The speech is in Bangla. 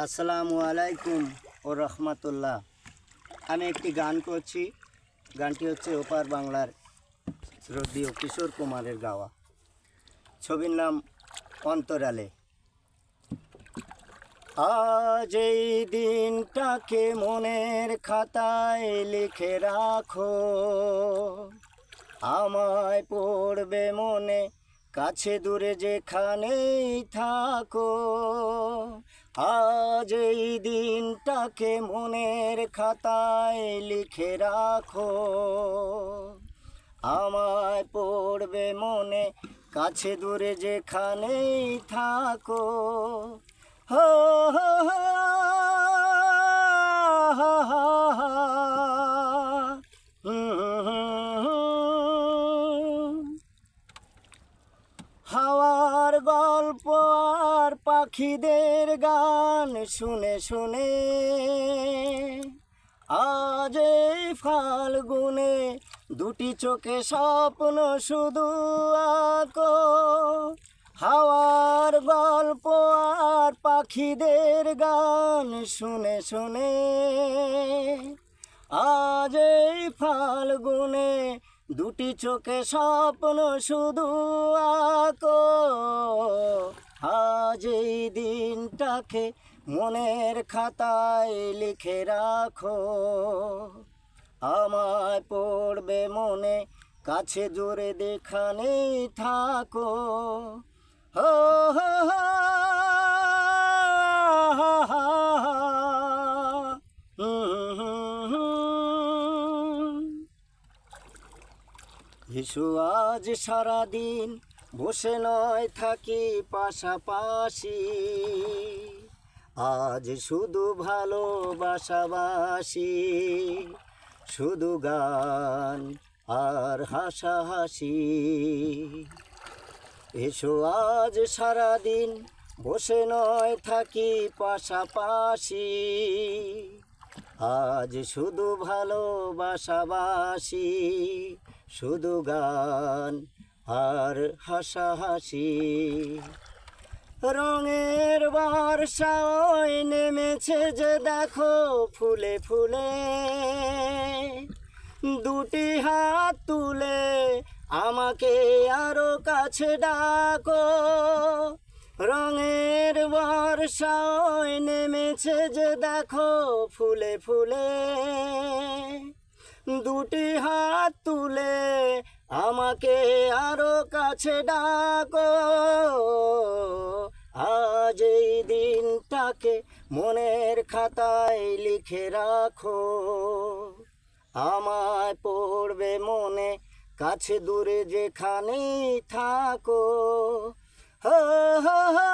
আসসালামু আলাইকুম ও রহমতুল্লাহ। আমি একটি গান করছি। গানটি হচ্ছে ওপার বাংলার শ্রদ্ধেয় কিশোর কুমারের গাওয়া। ছবির নাম অন্তরালে। আজ এই দিনটাকে মনের খাতায় লিখে রাখো, আমায় পড়বে মনে, কাছে দূরে যেখানেই থাকো। আজ এই দিনটাকে মনের খাতায় লিখে রাখো, আমায় পড়বে মনে, কাছে দূরে যেখানেই থাকো। হো হো হো হা হা হা। হাওয়ার গল্প আর পাখিদের গান শুনে শুনে আজ এই ফাল্গুনে দুটি চোখে স্বপ্ন শুধু আঁকো। হাওয়ার গল্প আর পাখিদের গান শুনে শুনে আজ এই ফাল্গুনে দুটি চোখে স্বপ্ন শুধু আঁকো। আজ এই দিনটাকে মনের খাতায় লিখে রাখো, আমায় পড়বে মনে, কাছে জোরে যেখানেই থাকো। হো হো হো হা হা হা। এসো আজ সারাদিন বসে নয় থাকি পাশাপাশি, আজ শুধু ভালোবাসাবাসি, শুধু গান আর হাসাহাসি। এসো আজ সারাদিন বসে নয় থাকি পাশাপাশি, আজ শুধু ভালোবাসাবাসি, শুধু গান আর হাসাহাসি। রঙের বর্ষায় নেমেছে যে দেখো ফুলে ফুলে, দুটি হাত তুলে আমাকে আরো কাছে ডাকো। রঙের বর্ষায় নেমেছে যে দেখো ফুলে ফুলে, দুটি হাত তুলে আমাকে আরো কাছে ডাকো। আজ এই দিনটাকে মনের খাতায় লিখে রাখো, আমায় পড়বে মনে, কাছে দূরে যেখানেই থাকো। হো হো হো।